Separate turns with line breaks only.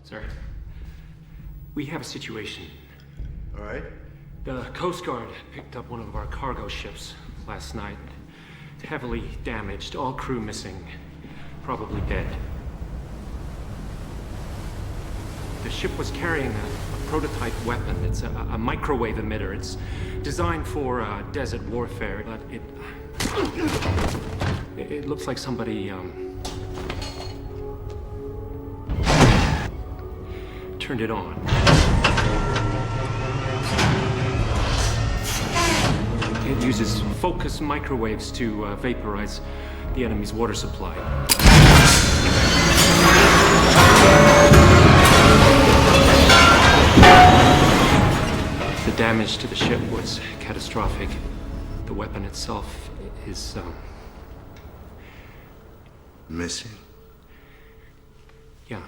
Sir, we have a situation.
All right.
The Coast Guard picked up one of our cargo ships last night. Heavily damaged, all crew missing, probably dead. The ship was carrying a prototype weapon. It's a microwave emitter. It's designed for desert warfare, but it looks like somebody turned it on. It uses focused microwaves to vaporize the enemy's water supply. The damage to the ship was catastrophic. The weapon itself is,
Missing?
yeah.